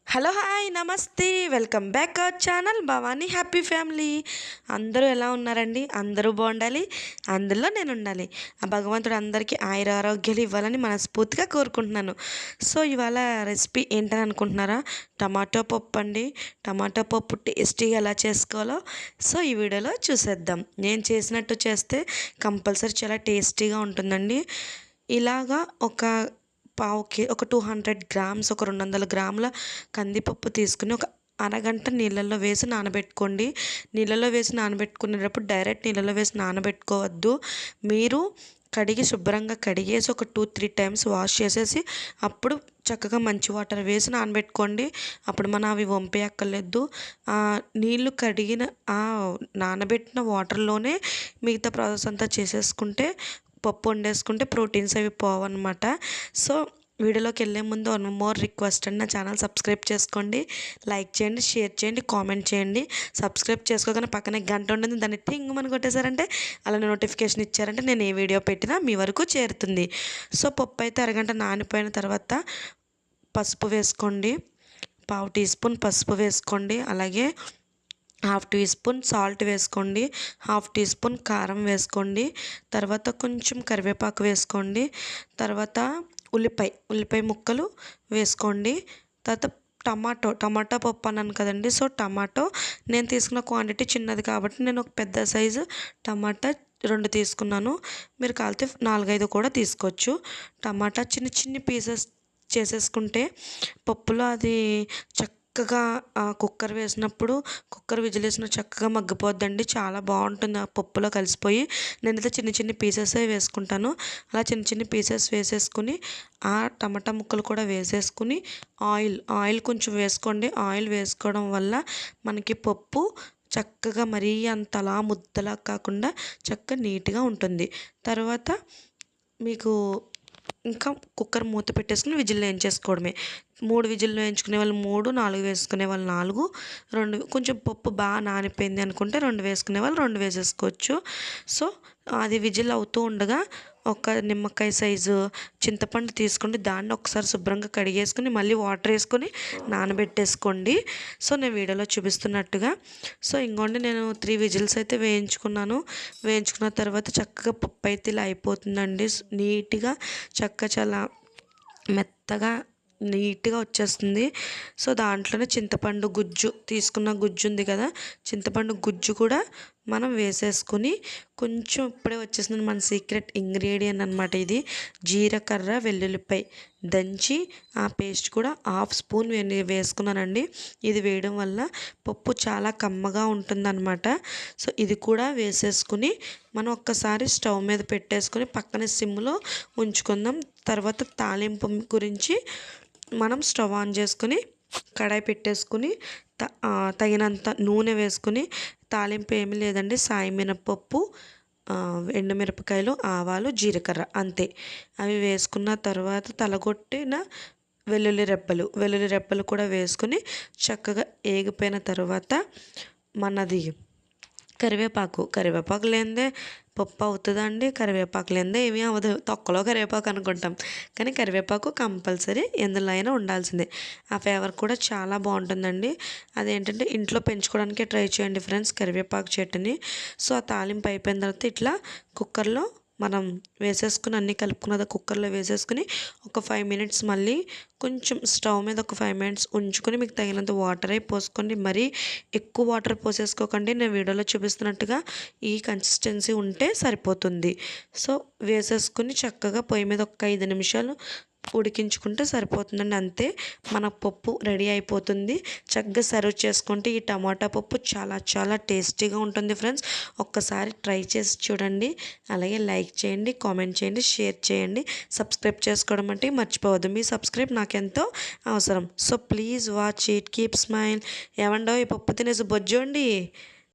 Hello hi నమస్తే welcome back our channel Bhavani happy family. అందరూ ఎలా ఉన్నారండి? అందరూ బాగుండాలి, అందులో నేను ఉండాలి. ఆ భగవంతుడు అందరికీ ఆయుర ఆరోగ్యాలు ఇవ్వాలని మనస్ఫూర్తిగా కోరుకుంటున్నాను. సో ఇవాళ రెసిపీ ఏంటని అనుకుంటున్నారా? టమాటో పప్పు అండి. టమాటో పప్పు టేస్టీగా ఎలా చేసుకోవాలో సో ఈ వీడియోలో చూసేద్దాం. నేను చేసినట్టు చేస్తే కంపల్సరీ చాలా టేస్టీగా ఉంటుందండి. ఇలాగా ఒక 200 గ్రామ్స్, ఒక 200 గ్రాముల కందిపప్పు తీసుకుని ఒక అరగంట నీళ్ళల్లో వేసి నానబెట్టుకోండి. నీళ్ళలో వేసి నానబెట్టుకునేటప్పుడు డైరెక్ట్ నీళ్ళలో వేసి నానబెట్టుకోవద్దు. మీరు శుభ్రంగా కడిగేసి ఒక 2-3 టైమ్స్ వాష్ చేసేసి అప్పుడు చక్కగా మంచి వాటర్ వేసి నానబెట్టుకోండి. అప్పుడు మనం అవి వంపేయక్కర్లేదు. నీళ్ళు కడిగిన నానబెట్టిన వాటర్లోనే మిగతా ప్రాసెస్ అంతా చేసేసుకుంటే, పప్పు వండేసుకుంటే ప్రోటీన్స్ అవి పోవన్నమాట. సో వీడియోలోకి వెళ్ళే ముందు వన్ మోర్ రిక్వెస్ట్ అండి, నా ఛానల్ సబ్స్క్రైబ్ చేసుకోండి, లైక్ చేయండి, షేర్ చేయండి, కామెంట్ చేయండి. సబ్స్క్రైబ్ చేసుకోగానే పక్కనే గంట ఉంటుంది, దాన్ని టింగ్ కొట్టేశారంటే, అలా నోటిఫికేషన్ ఇచ్చారంటే నేను ఏ వీడియో పెట్టినా మీ వరకు చేరుతుంది. సో పప్పు అయితే అరగంట నానిపోయిన తర్వాత పసుపు వేసుకోండి, 1/2 టీ స్పూన్ పసుపు వేసుకోండి. అలాగే 1/2 టీ స్పూన్ సాల్ట్ వేసుకోండి, 1/2 టీ స్పూన్ కారం వేసుకోండి. తర్వాత కొంచెం కరివేపాకు వేసుకోండి. తర్వాత ఉల్లిపాయ ముక్కలు వేసుకోండి. తర్వాత టమాటా పప్పు అన్నాను కదండి. సో టమాటో నేను తీసుకున్న క్వాంటిటీ చిన్నది కాబట్టి నేను ఒక పెద్ద సైజు టమాటా 2 తీసుకున్నాను. మీరు కాలితే 4-5 కూడా తీసుకోవచ్చు. టమాటా చిన్ని పీసెస్ చేసేసుకుంటే పప్పులో అది చక్కగా కుక్కర్ విజిల్ వేసినప్పుడు చక్కగా మగ్గిపోద్దండి. చాలా బాగుంటుంది ఆ పప్పులో కలిసిపోయి. నేనైతే చిన్ని పీసెసే వేసుకుంటాను. అలా చిన్ని పీసెస్ వేసేసుకుని ఆ టమాటా ముక్కలు కూడా వేసేసుకుని ఆయిల్ కొంచెం వేసుకోండి. ఆయిల్ వేసుకోవడం వల్ల మనకి పప్పు చక్కగా మరీ అంతలా ముద్దలా కాకుండా చక్కగా నీట్గా ఉంటుంది. తర్వాత మీకు ఇంకా కుక్కర్ మూత పెట్టేసుకుని విజిల్ వేయించేసుకోవడమే. 3 విజిల్లు వేయించుకునే వాళ్ళు 3, 4 వేసుకునే వాళ్ళు 4, 2 కొంచెం పప్పు బాగా నానిపోయింది అనుకుంటే 2 వేసుకునే వాళ్ళు 2 వేసేసుకోవచ్చు. సో అది విజిల్ అవుతూ ఉండగా ఒక నిమ్మకాయ సైజు చింతపండు తీసుకొని దాన్ని ఒకసారి శుభ్రంగా కడిగేసుకుని మళ్ళీ వాటర్ వేసుకొని నానబెట్టేసుకోండి. సో నేను వీడియోలో చూపిస్తున్నట్టుగా. సో ఇంకోండి నేను 3 విజిల్స్ అయితే వేయించుకున్న తర్వాత చక్కగా పప్పు అయితే ఇలా అయిపోతుందండి. నీట్గా చాలా మెత్తగా నీట్గా వచ్చేస్తుంది. సో దాంట్లోనే చింతపండు తీసుకున్న గుజ్జు ఉంది కదా, చింతపండు గుజ్జు కూడా మనం వేసేసుకుని కొంచెం ఇప్పుడే వచ్చేసింది మన సీక్రెట్ ఇంగ్రీడియంట్ అనమాట. ఇది జీలకర్ర వెల్లుల్లిపాయ దంచి ఆ పేస్ట్ కూడా 1/2 స్పూన్ వేసుకున్నానండి. ఇది వేయడం వల్ల పప్పు చాలా కమ్మగా ఉంటుందన్నమాట. సో ఇది కూడా వేసేసుకుని మనం ఒక్కసారి స్టవ్ మీద పెట్టేసుకుని పక్కన సిమ్లో ఉంచుకుందాం. తర్వాత తాలింపు గురించి మనం స్టవ్ ఆన్ చేసుకుని కడాయి పెట్టేసుకుని తగినంత నూనె వేసుకుని, తాలింపు ఏమీ లేదండి, సాయి మినపప్పు, ఎండుమిరపకాయలు, ఆవాలు, జీలకర్ర అంతే. అవి వేసుకున్న తర్వాత తలగొట్టిన వెల్లుల్లి రెబ్బలు కూడా వేసుకుని చక్కగా ఏగిపోయిన తర్వాత మనది కరివేపాకు లేనిదే పప్పు అవుతుందండి. కరివేపాకు లేనిదే ఏమీ అవ్వదు. తొక్కలో కరివేపాకు అనుకుంటాం, కానీ కరివేపాకు కంపల్సరీ ఎందులో అయినా ఉండాల్సిందే. ఆ ఫ్లేవర్ కూడా చాలా బాగుంటుందండి. అదేంటంటే ఇంట్లో పెంచుకోవడానికే ట్రై చేయండి ఫ్రెండ్స్, కరివేపాకు చెట్టుని. సో ఆ తాలింపు అయిపోయిన తర్వాత ఇట్లా కుక్కర్లో మనం వేసేసుకుని అన్నీ కలుపుకున్నది కుక్కర్లో వేసేసుకుని ఒక 5 మినిట్స్ మళ్ళీ కొంచెం స్టవ్ మీద ఒక 5 మినిట్స్ ఉంచుకొని మీకు తగినంత వాటర్ అయి పోసుకోండి. మరీ ఎక్కువ వాటర్ పోసేసుకోకండి. నేను వీడియోలో చూపిస్తున్నట్టుగా ఈ కన్సిస్టెన్సీ ఉంటే సరిపోతుంది. సో వేసేసుకుని చక్కగా పొయ్యి మీద ఒక 5 నిమిషాలు ఉడికించుకుంటే సరిపోతుందండి. అంతే, మన పప్పు రెడీ అయిపోతుంది. చక్కగా సర్వ్ చేసుకుంటే ఈ టమాటా పప్పు చాలా టేస్టీగా ఉంటుంది ఫ్రెండ్స్. ఒక్కసారి ట్రై చేసి చూడండి. అలాగే లైక్ చేయండి, కామెంట్ చేయండి, షేర్ చేయండి, సబ్స్క్రైబ్ చేసుకోవడం అంటే మర్చిపోవద్దు. మీ సబ్స్క్రైబ్ నాకెంతో అవసరం. So please watch it, keep smile. ఏమండో ఈ పప్పు తినేసి బొజ్జోండి.